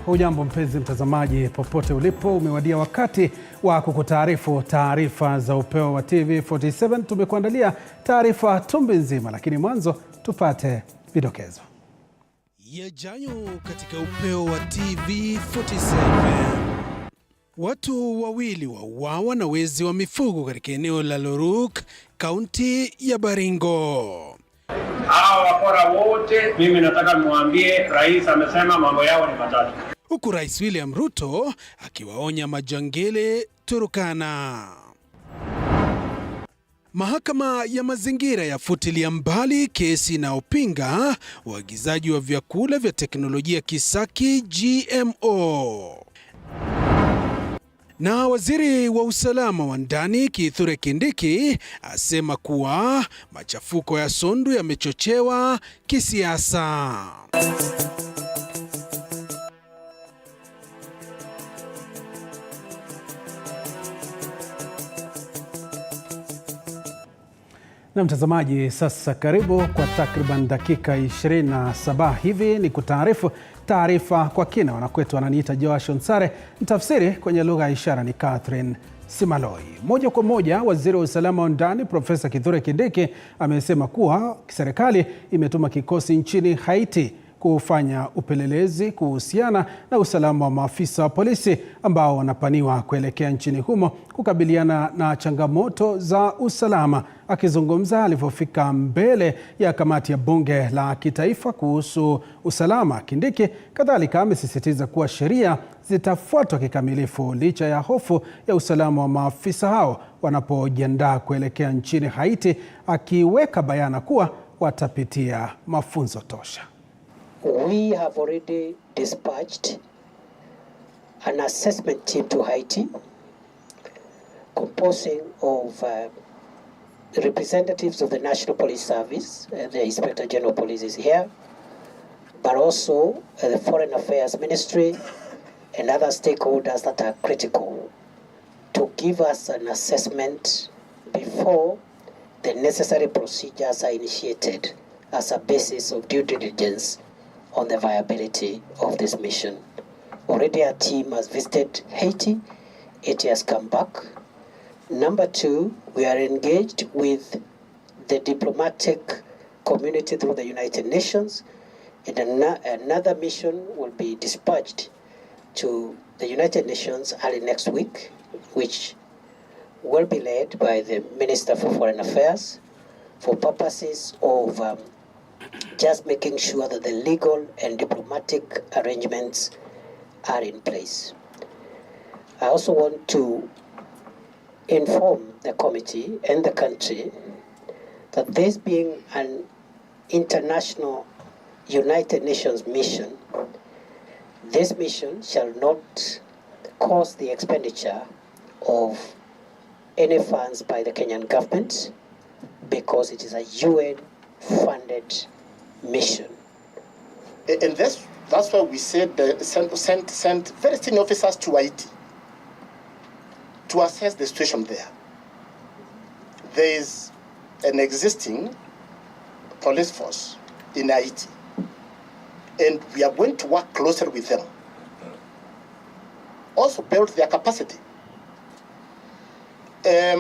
Hujambo mpenzi mtazamaji popote ulipo, umewadia wakati wa kukutaarifu taarifa za Upeo wa TV47. Tumekuandalia taarifa tumbi nzima, lakini mwanzo tupate vidokezo. Yajayo katika Upeo wa TV47. Watu wawili wauawa na wezi wa mifugo katika eneo la Loruk, kaunti ya Baringo. Hao wakora wote, mimi nataka nimwambie rais amesema mambo yao ni matatu. Huku Rais William Ruto akiwaonya majangili Turkana. Mahakama ya mazingira yafutilia mbali kesi inayopinga uagizaji wa vyakula vya teknolojia kisaki GMO. Na waziri wa usalama wa ndani Kithure Kindiki asema kuwa machafuko ya Sondu yamechochewa kisiasa. Na mtazamaji, sasa karibu kwa takriban dakika 27 hivi ni kutaarifu taarifa kwa kina. Wanakwetu wananiita Joash Onsare, mtafsiri kwenye lugha ya ishara ni Catherine Simaloi. Moja kwa moja, waziri wa usalama wa ndani Profesa Kithure Kindiki amesema kuwa serikali imetuma kikosi nchini Haiti kufanya upelelezi kuhusiana na usalama wa maafisa wa polisi ambao wanapaniwa kuelekea nchini humo kukabiliana na changamoto za usalama. Akizungumza alipofika mbele ya kamati ya bunge la kitaifa kuhusu usalama, Kindiki kadhalika amesisitiza kuwa sheria zitafuatwa kikamilifu licha ya hofu ya usalama wa maafisa hao wanapojiandaa kuelekea nchini Haiti, akiweka bayana kuwa watapitia mafunzo tosha. We have already dispatched an assessment team to Haiti composing of representatives of the National Police Service, the Inspector General Police is here, but also the Foreign Affairs Ministry and other stakeholders that are critical to give us an assessment before the necessary procedures are initiated as a basis of due diligence on the viability of this mission. Already our team has visited Haiti. It has come back. Number two, we are engaged with the diplomatic community through the United Nations. And another mission will be dispatched to the United Nations early next week, which will be led by the Minister for Foreign Affairs for purposes of just making sure that the legal and diplomatic arrangements are in place. I also want to inform the committee and the country that this being an international United Nations mission, this mission shall not cause the expenditure of any funds by the Kenyan government because it is a UN-funded mission. And that's why we said sent very senior officers to Haiti to assess the situation there. There is an existing police force in Haiti, and we are going to work closer with them. Also build their capacity. A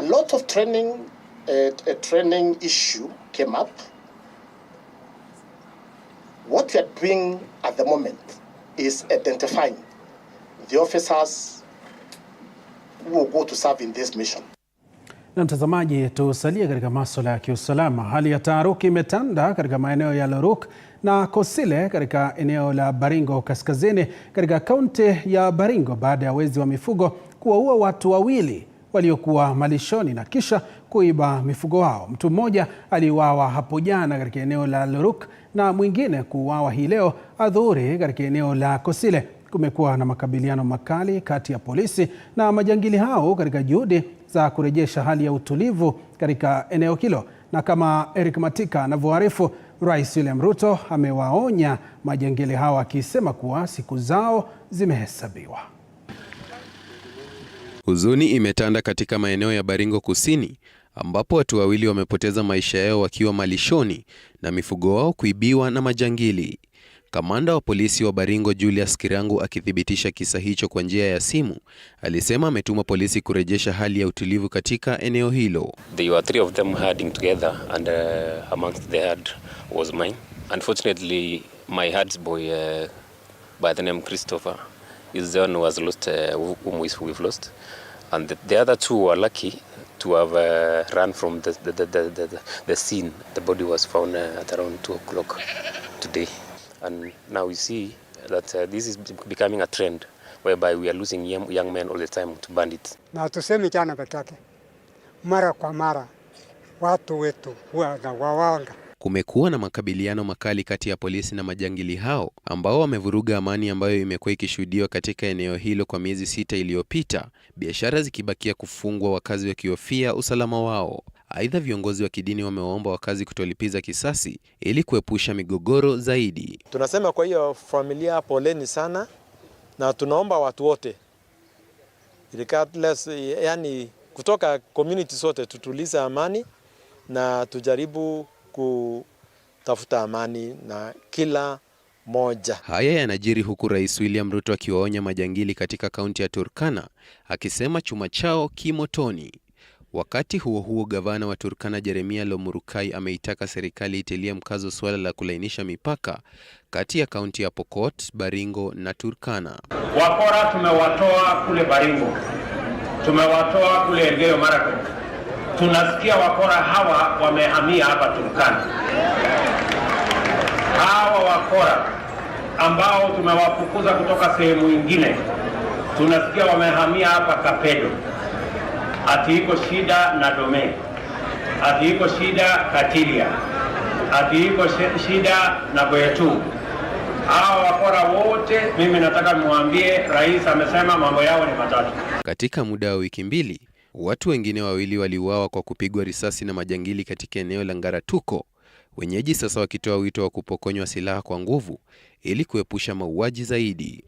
lot of training issue came up. What we are doing at the moment is identifying the officers who will go to serve in this mission. Na mtazamaji, tusalie katika masuala ya kiusalama. Hali ya taharuki imetanda katika maeneo ya Loruk na Kosile katika eneo la Baringo kaskazini katika kaunti ya Baringo baada ya wezi wa mifugo kuwaua watu wawili waliokuwa malishoni na kisha kuiba mifugo wao. Mtu mmoja aliuawa hapo jana katika eneo la Loruk na mwingine kuuawa hii leo adhuhuri katika eneo la Kosile. Kumekuwa na makabiliano makali kati ya polisi na majangili hao katika juhudi za kurejesha hali ya utulivu katika eneo hilo. Na kama Eric Matika anavyoarifu, Rais William Ruto amewaonya majangili hao akisema kuwa siku zao zimehesabiwa. Huzuni imetanda katika maeneo ya Baringo Kusini ambapo watu wawili wamepoteza maisha yao wakiwa malishoni na mifugo wao kuibiwa na majangili. Kamanda wa polisi wa Baringo Julius Kirangu akithibitisha kisa hicho kwa njia ya simu, alisema ametuma polisi kurejesha hali ya utulivu katika eneo hilo. There were 3 of them herding together and amongst the herd was mine. Unfortunately, my herd's boy by the name Christopher is the one who has lost, whom we've lost. And the other 2 were lucky to have run from the scene. The body was found at around 2 o'clock today. And now we see that this is becoming a trend whereby we are losing young men all the time to bandits. Na tuseme jana pekee. Mara kwa mara watu wetu huwa na wawanga. Kumekuwa na makabiliano makali kati ya polisi na majangili hao ambao wamevuruga amani ambayo imekuwa ikishuhudiwa katika eneo hilo kwa miezi 6 iliyopita, biashara zikibakia kufungwa, wakazi wakihofia usalama wao. Aidha, viongozi wa kidini wamewaomba wakazi kutolipiza kisasi ili kuepusha migogoro zaidi. Tunasema kwa hiyo familia, poleni sana, na tunaomba watu wote regardless, yani kutoka community zote tutulize amani na tujaribu kutafuta amani na kila moja. Haya yanajiri huku Rais William Ruto akiwaonya majangili katika kaunti ya Turkana, akisema chuma chao kimotoni. Wakati huo huo, gavana wa Turkana Jeremia Lomurukai ameitaka serikali itilie mkazo suala la kulainisha mipaka kati ya kaunti ya Pokot, Baringo na Turkana. Wakora tumewatoa kule Baringo, tumewatoa kule Elgeyo Marakwet. Tunasikia wakora hawa wamehamia hapa Turkana. Hawa wakora ambao tumewafukuza kutoka sehemu nyingine, tunasikia wamehamia hapa Kapedo. Ati iko shida na Dome, ati iko shida Katilia, ati iko shida na Boyetu. Hawa wakora wote, mimi nataka muambie rais amesema mambo yao ni matatu. Katika muda wa wiki 2, watu wengine 2 waliuawa kwa kupigwa risasi na majangili katika eneo la Ngaratuko, wenyeji sasa wakitoa wito wa kupokonywa silaha kwa nguvu ili kuepusha mauaji zaidi.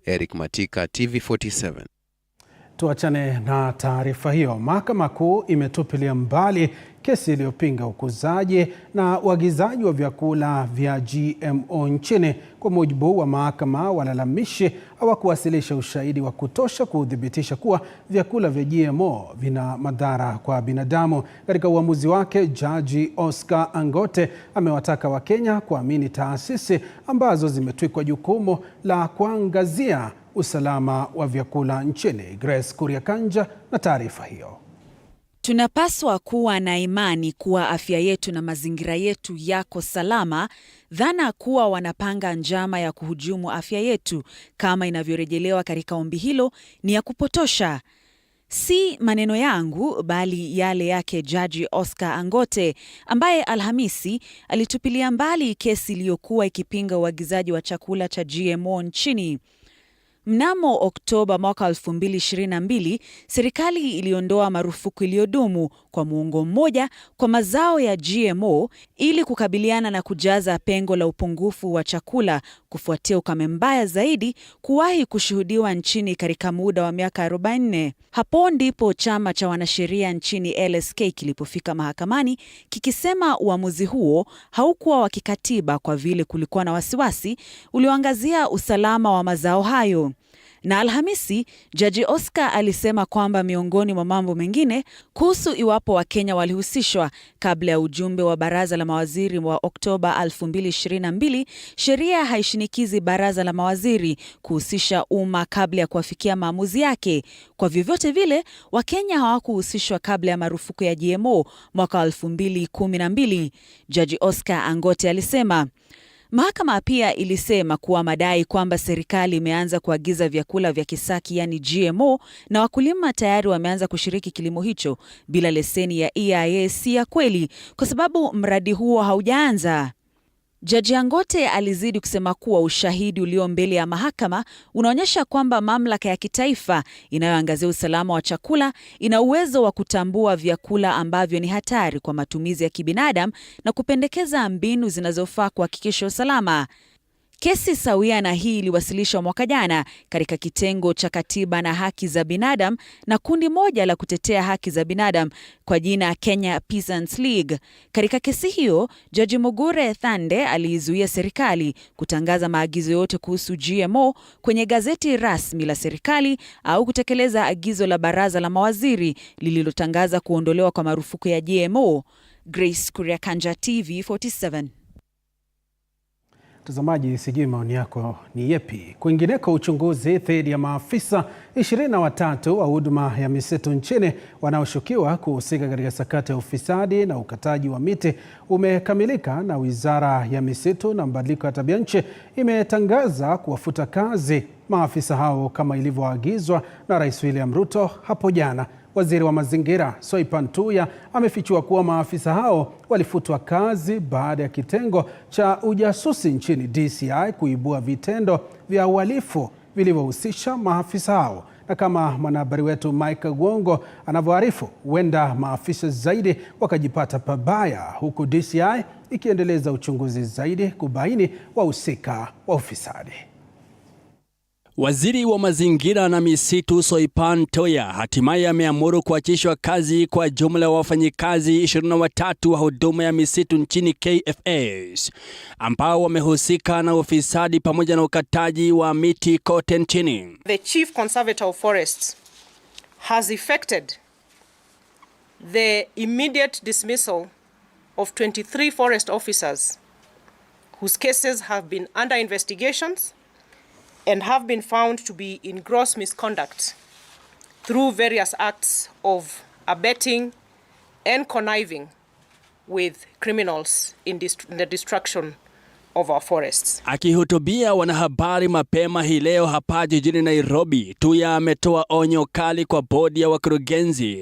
Eric Matika, TV47. Tuachane na taarifa hiyo. Mahakama Kuu imetupilia mbali kesi iliyopinga ukuzaji na uagizaji wa vyakula vya GMO nchini. Kwa mujibu wa mahakama, walalamishi hawakuwasilisha ushahidi wa kutosha kuthibitisha kuwa vyakula vya GMO vina madhara kwa binadamu. Katika uamuzi wake, Jaji Oscar Angote amewataka Wakenya kuamini taasisi ambazo zimetwikwa jukumu la kuangazia usalama wa vyakula nchini. Grace Kuriakanja na taarifa hiyo. Tunapaswa kuwa na imani kuwa afya yetu na mazingira yetu yako salama. Dhana kuwa wanapanga njama ya kuhujumu afya yetu kama inavyorejelewa katika ombi hilo ni ya kupotosha. Si maneno yangu bali yale yake Jaji Oscar Angote, ambaye Alhamisi alitupilia mbali kesi iliyokuwa ikipinga uagizaji wa chakula cha GMO nchini. Mnamo Oktoba mwaka 2022, serikali iliondoa marufuku iliyodumu kwa muongo mmoja kwa mazao ya GMO ili kukabiliana na kujaza pengo la upungufu wa chakula kufuatia ukame mbaya zaidi kuwahi kushuhudiwa nchini katika muda wa miaka 44. Hapo ndipo chama cha wanasheria nchini LSK kilipofika mahakamani kikisema uamuzi huo haukuwa wa kikatiba kwa vile kulikuwa na wasiwasi ulioangazia usalama wa mazao hayo. Na Alhamisi, Jaji Oscar alisema kwamba miongoni mwa mambo mengine kuhusu iwapo Wakenya walihusishwa kabla ya ujumbe wa baraza la mawaziri wa Oktoba 2022, sheria haishinikizi baraza la mawaziri kuhusisha umma kabla ya kuafikia maamuzi yake. Kwa vyovyote vile, Wakenya hawakuhusishwa kabla ya marufuku ya GMO mwaka 2012. Jaji Oscar Angote alisema. Mahakama pia ilisema kuwa madai kwamba serikali imeanza kuagiza vyakula vya kisaki yani GMO na wakulima tayari wameanza kushiriki kilimo hicho bila leseni ya EIA si ya kweli kwa sababu mradi huo haujaanza. Jaji Angote alizidi kusema kuwa ushahidi ulio mbele ya mahakama unaonyesha kwamba mamlaka ya kitaifa inayoangazia usalama wa chakula ina uwezo wa kutambua vyakula ambavyo ni hatari kwa matumizi ya kibinadamu na kupendekeza mbinu zinazofaa kuhakikisha usalama. Kesi sawia na hii iliwasilishwa mwaka jana katika kitengo cha katiba na haki za binadamu na kundi moja la kutetea haki za binadamu kwa jina Kenya Peasants League. Katika kesi hiyo, Jaji Mugure Thande aliizuia serikali kutangaza maagizo yote kuhusu GMO kwenye gazeti rasmi la serikali au kutekeleza agizo la baraza la mawaziri lililotangaza kuondolewa kwa marufuku ya GMO. Grace Kuriakanja, TV47. Mtazamaji, sijui maoni yako ni yepi? Kwingineko, uchunguzi dhidi ya maafisa 23 wa huduma ya misitu nchini wanaoshukiwa kuhusika katika sakata ya ufisadi na ukataji wa miti umekamilika, na Wizara ya Misitu na Mabadiliko ya Tabianchi imetangaza kuwafuta kazi maafisa hao kama ilivyoagizwa na Rais William Ruto hapo jana. Waziri wa Mazingira Soipan Tuya amefichua kuwa maafisa hao walifutwa kazi baada ya kitengo cha ujasusi nchini DCI kuibua vitendo vya uhalifu vilivyohusisha maafisa hao. Na kama mwanahabari wetu Mike Gwongo anavyoarifu, huenda maafisa zaidi wakajipata pabaya, huku DCI ikiendeleza uchunguzi zaidi kubaini wahusika wa ufisadi. Waziri wa Mazingira na Misitu Soipan Tuya hatimaye ameamuru kuachishwa kazi kwa jumla ya wafanyikazi 23 wa huduma ya misitu nchini KFAs ambao wamehusika na ufisadi pamoja na ukataji wa miti kote nchini. The Chief Conservator of Forests has effected the immediate dismissal of 23 forest officers whose cases have been under investigations and have been found to be in gross misconduct through various acts of abetting and conniving with criminals in the destruction of our forests. Akihutubia wanahabari mapema hii leo hapa jijini Nairobi, Tuya ametoa onyo kali kwa bodi ya wakurugenzi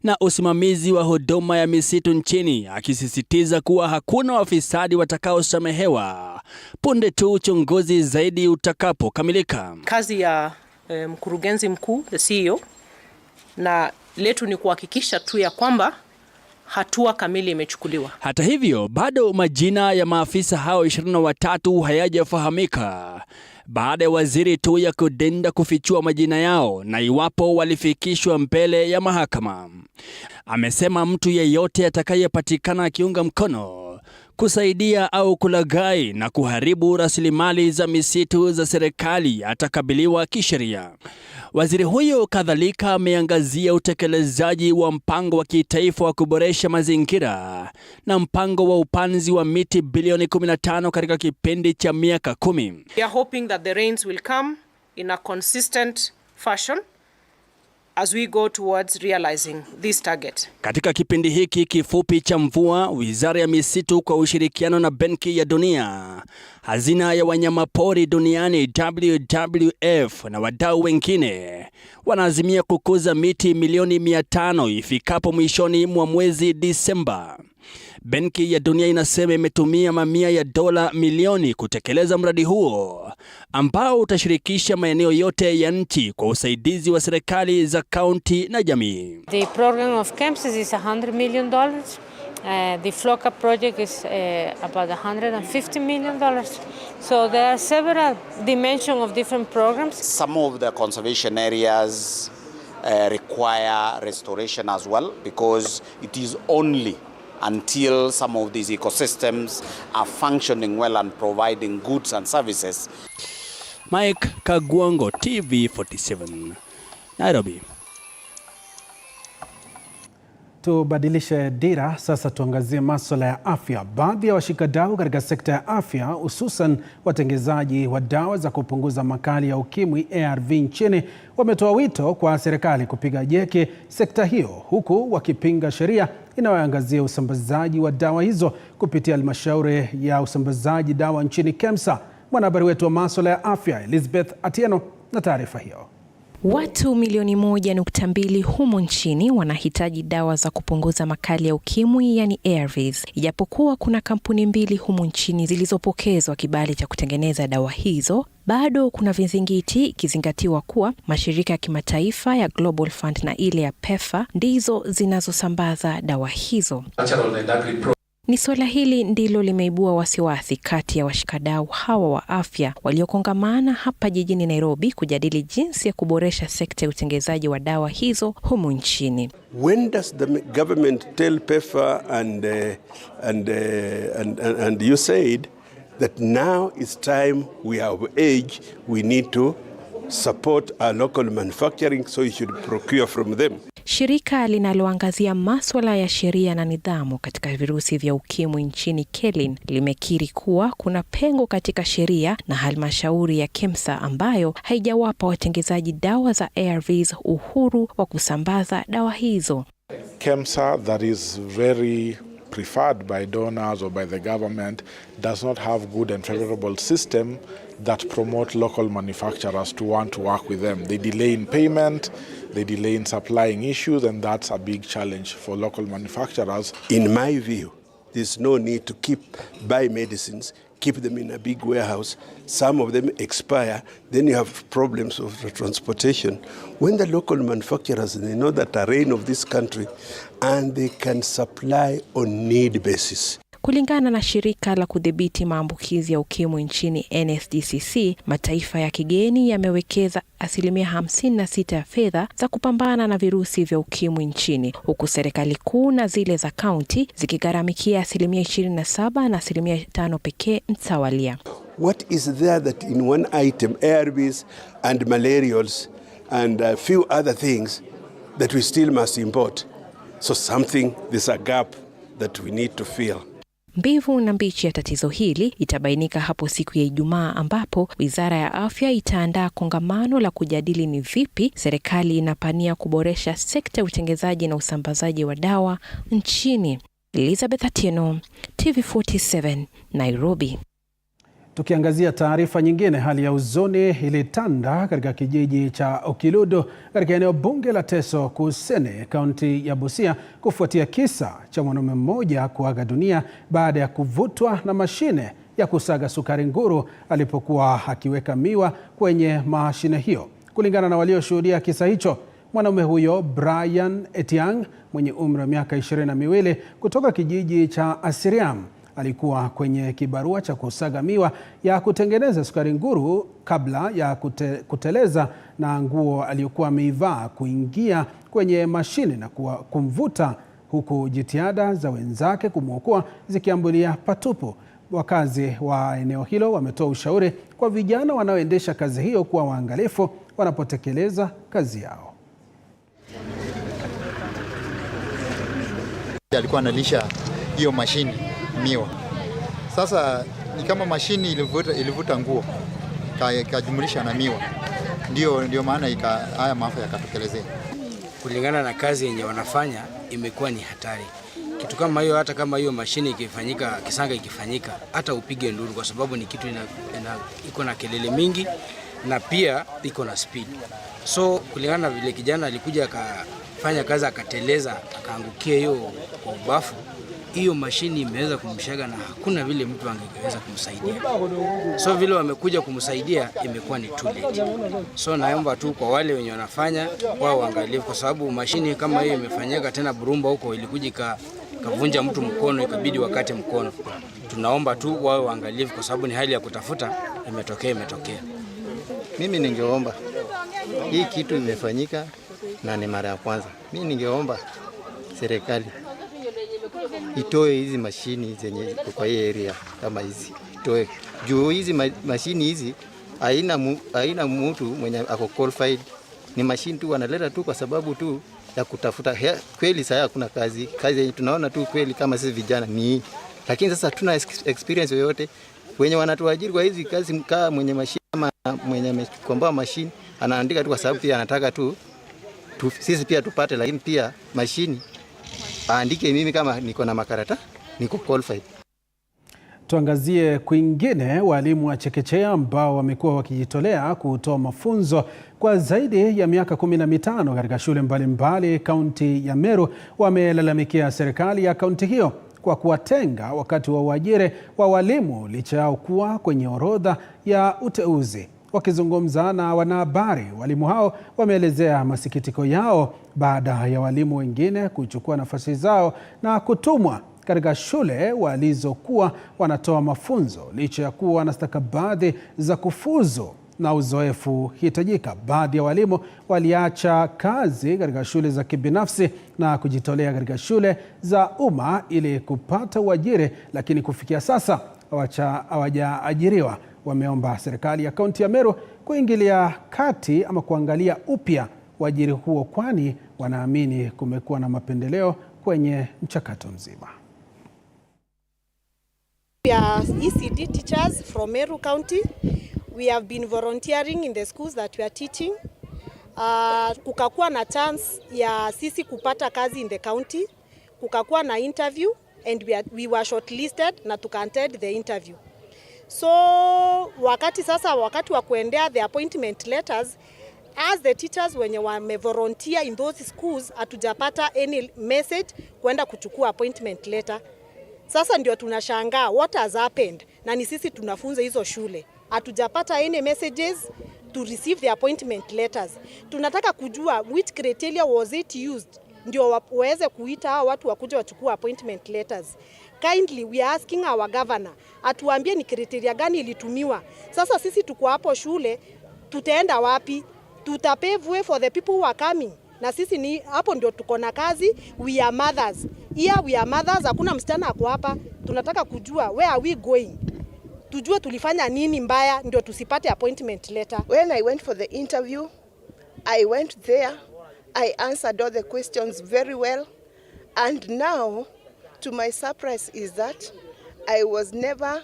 na usimamizi wa huduma ya misitu nchini, akisisitiza kuwa hakuna wafisadi watakaosamehewa punde tu uchunguzi zaidi utakapokamilika. Kazi ya mkurugenzi mkuu, the CEO, na letu ni kuhakikisha tu ya kwamba hatua kamili imechukuliwa. Hata hivyo, bado majina ya maafisa hao 23 hayajafahamika baada ya waziri Tuya kudenda kufichua majina yao na iwapo walifikishwa mbele ya mahakama. Amesema mtu yeyote atakayepatikana akiunga mkono, kusaidia au kulaghai na kuharibu rasilimali za misitu za serikali atakabiliwa kisheria. Waziri huyo kadhalika ameangazia utekelezaji wa mpango wa kitaifa wa kuboresha mazingira na mpango wa upanzi wa miti bilioni 15 katika kipindi cha miaka 10. We are hoping that the rains will come in a consistent fashion as we go towards realizing this target. Katika kipindi hiki kifupi cha mvua, Wizara ya Misitu kwa ushirikiano na Benki ya Dunia, Hazina ya Wanyamapori Duniani WWF na wadau wengine wanaazimia kukuza miti milioni 500 ifikapo mwishoni mwa mwezi Disemba. Benki ya Dunia inasema imetumia mamia ya dola milioni kutekeleza mradi huo ambao utashirikisha maeneo yote ya nchi kwa usaidizi wa serikali za kaunti na jamii. The program of camps is $100 million. The FLOCA project is about $150 million. So there are several dimensions of different programs. Some of the conservation areas require restoration as well, because it is only until some of these ecosystems are functioning well and providing goods and services. Mike Kagwango, TV47, Nairobi. Tubadilishe dira sasa, tuangazie masuala ya afya. Baadhi ya washikadau katika sekta ya afya, hususan watengenezaji wa dawa za kupunguza makali ya ukimwi ARV nchini, wametoa wito kwa serikali kupiga jeki sekta hiyo, huku wakipinga sheria inayoangazia usambazaji wa dawa hizo kupitia halmashauri ya usambazaji dawa nchini KEMSA. Mwanahabari wetu wa masuala ya afya Elizabeth Atieno na taarifa hiyo. Watu milioni 1.2 humu nchini wanahitaji dawa za kupunguza makali ya ukimwi, yani ARVs. Ijapokuwa kuna kampuni 2 humu nchini zilizopokezwa kibali cha kutengeneza dawa hizo, bado kuna vizingiti, ikizingatiwa kuwa mashirika ya kimataifa ya Global Fund na ile ya PEPFAR ndizo zinazosambaza dawa hizo. Ni suala hili ndilo limeibua wasiwasi kati ya washikadau hawa wa afya waliokongamana hapa jijini Nairobi kujadili jinsi ya kuboresha sekta ya utengenezaji wa dawa hizo humu nchini. When does the government tell PEPFAR and you said that now it's time, we are of age, we need to support our local manufacturing, so you should procure from them. Shirika linaloangazia masuala ya sheria na nidhamu katika virusi vya ukimwi nchini KELIN limekiri kuwa kuna pengo katika sheria na halmashauri ya KEMSA ambayo haijawapa watengenezaji dawa za ARVs uhuru wa kusambaza dawa hizo. KEMSA, that is very preferred by donors or by the government, does not have good and favorable system that promote local manufacturers to want to work with them. They delay in payment, they delay in supplying issues, and that's a big challenge for local manufacturers. In my view, there's no need to buy medicines, keep them in a big warehouse. Some of them expire, then you have problems of the transportation. When the local manufacturers, they know the terrain of this country and they can supply on need basis. Kulingana na shirika la kudhibiti maambukizi ya ukimwi nchini NSDCC, mataifa ya kigeni yamewekeza 56% ya fedha za kupambana na virusi vya ukimwi nchini, huku serikali kuu na zile za kaunti zikigharamikia 27% na 5% pekee mtawalia. What is there that in one item, ARVs and malarials and a few other things that we still must import? So there's a gap that we need to fill. Mbivu na mbichi ya tatizo hili itabainika hapo siku ya Ijumaa ambapo Wizara ya Afya itaandaa kongamano la kujadili ni vipi serikali inapania kuboresha sekta ya utengenezaji na usambazaji wa dawa nchini. Elizabeth Atieno, TV47, Nairobi. Tukiangazia taarifa nyingine, hali ya huzuni ilitanda katika kijiji cha Okiludo katika eneo bunge la Teso Kusini, kaunti ya Busia, kufuatia kisa cha mwanaume mmoja kuaga dunia baada ya kuvutwa na mashine ya kusaga sukari nguru alipokuwa akiweka miwa kwenye mashine hiyo. Kulingana na walioshuhudia kisa hicho, mwanaume huyo Brian Etiang mwenye umri wa miaka 22 kutoka kijiji cha Asiriam alikuwa kwenye kibarua cha kusaga miwa ya kutengeneza sukari nguru kabla ya kuteleza na nguo aliyokuwa ameivaa kuingia kwenye mashine na kumvuta, huku jitihada za wenzake kumwokoa zikiambulia patupu. Wakazi wa eneo hilo wametoa ushauri kwa vijana wanaoendesha kazi hiyo kuwa waangalifu wanapotekeleza kazi yao. Alikuwa analisha hiyo mashini miwa. Sasa ni kama mashini ilivuta nguo ikajumlisha na miwa, ndio maana haya maafa yakatokelezea. Kulingana na kazi yenye wanafanya imekuwa ni hatari. Kitu kama hiyo, hata kama hiyo mashini ikifanyika, kisanga ikifanyika, hata upige nduru, kwa sababu ni kitu iko na kelele mingi na pia iko na speed. So kulingana na vile kijana alikuja akafanya kazi akateleza akaangukia hiyo ubafu, hiyo mashini imeweza kumshaga na hakuna vile mtu angeweza kumsaidia. So vile wamekuja kumsaidia imekuwa ni too late. So naomba tu kwa wale wenye wanafanya wao waangalifu, kwa sababu mashini kama hiyo imefanyika tena Burumba huko, ilikuja kavunja mtu mkono, ikabidi wakate mkono. Tunaomba tu wao waangalifu, kwa sababu ni hali ya kutafuta, imetokea. Mimi ningeomba, hii kitu imefanyika na ni mara ya kwanza. Mimi ningeomba serikali itoe hizi mashini zenye kwa hii area kama hizi. Itoe. Juu hizi mashini hizi haina mtu mwenye ako qualified. Ni mashini tu wanaleta tu kwa sababu tu ya kutafuta. Kweli sasa hakuna kazi. Kazi yenye tunaona tu kweli kama sisi vijana ni. Lakini sasa hatuna experience yoyote. Wenye wanatuajiri kwa hizi kazi kama mwenye mashini ama mwenye amekomboa mashini anaandika tu kwa sababu pia anataka tu sisi pia tupate, lakini pia mashini aandike mimi kama niko na makarata, niko qualified. Tuangazie kwingine. Walimu wa chekechea ambao wamekuwa wakijitolea kutoa mafunzo kwa zaidi ya miaka 15 katika shule mbalimbali kaunti ya Meru wamelalamikia serikali ya kaunti hiyo kwa kuwatenga wakati wa uajiri wa walimu licha yao kuwa kwenye orodha ya uteuzi. Wakizungumza na wanahabari, walimu hao wameelezea masikitiko yao baada ya walimu wengine kuchukua nafasi zao na kutumwa katika shule walizokuwa wanatoa mafunzo licha ya kuwa na stakabadhi za kufuzu na uzoefu hitajika. Baadhi ya walimu waliacha kazi katika shule za kibinafsi na kujitolea katika shule za umma ili kupata uajiri, lakini kufikia sasa hawajaajiriwa. Wameomba serikali ya kaunti ya Meru kuingilia kati ama kuangalia upya uajiri huo, kwani wanaamini kumekuwa na mapendeleo kwenye mchakato mzima. We are ECD teachers from Meru County. We have been volunteering in the schools that we are teaching. Kukakuwa na chance ya sisi kupata kazi in the county. Kukakuwa na interview and we were shortlisted na tuka-attend the interview. So wakati wa kuendea the appointment letters, as the teachers wenye wamevolunteer in those schools, hatujapata any message kwenda kuchukua appointment letter. Sasa ndio tunashangaa what has happened, na ni sisi tunafunza hizo shule. Hatujapata any messages to receive the appointment letters. Tunataka kujua which criteria was it used ndio waweze kuita hao watu wakuja wachukua appointment letters. Kindly we are asking our governor atuambie ni criteria gani ilitumiwa. Sasa sisi tuko hapo shule, tutaenda wapi? Tutapave way for the people who are coming. Na sisi ni hapo ndio tuko na kazi. We are mothers. Here we are mothers, hakuna msichana ako hapa. Tunataka kujua where are we going? Tujue tulifanya nini mbaya ndio tusipate appointment letter. When I went for the interview, I went there, I answered all the questions very well, and now to my surprise is that I was never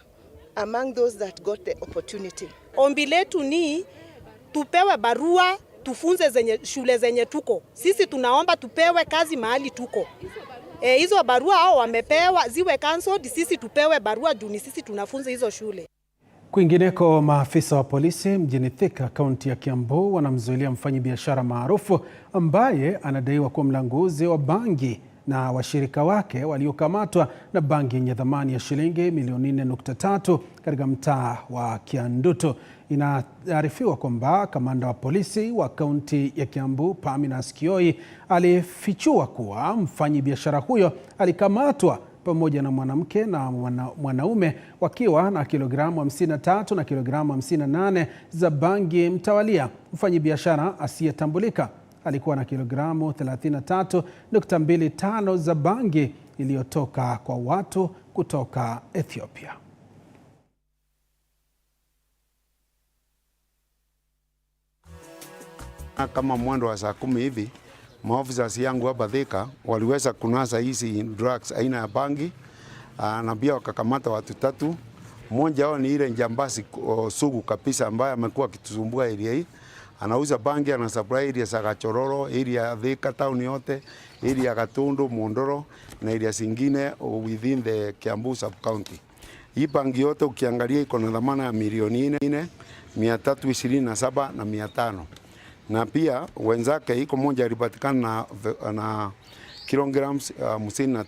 among those that got the opportunity. Ombi letu ni tupewe barua tufunze shule zenye tuko. Sisi tunaomba tupewe kazi mahali tuko. Hizo barua hao wamepewa ziwe cancelled, sisi tupewe barua juu ni sisi tunafunza hizo shule. Kwingineko, maafisa wa polisi mjini Thika, kaunti ya Kiambu, wanamzuilia mfanyabiashara maarufu ambaye anadaiwa kuwa mlanguzi wa bangi na washirika wake waliokamatwa na bangi yenye thamani ya shilingi milioni 4.3 katika mtaa wa Kiandutu. Inaarifiwa kwamba kamanda wa polisi wa kaunti ya Kiambu, Paminas Kioi, alifichua kuwa mfanyabiashara huyo alikamatwa pamoja na mwanamke na mwanaume wakiwa na kilogramu 53 na kilogramu 58 za bangi mtawalia. Mfanyabiashara asiyetambulika alikuwa na kilogramu 33.25 za bangi iliyotoka kwa watu kutoka Ethiopia. Kama mwendo wa saa 10 hivi, maofisa yangu hapa Thika waliweza kunasa hizi drugs aina ya bangi, na pia wakakamata watu 3. Mmoja wao ni ile njambazi sugu kabisa ambaye amekuwa akitusumbua area hii. Anauza bangi, ana supply area za Gachororo, area ya Thika town yote, area ya Gatundu, Mondoro na area zingine within the Kiambu sub county. Hii bangi yote ukiangalia iko na dhamana ya milioni 4,327 na 500. Na pia wenzake iko moja alipatikana na kilograms 53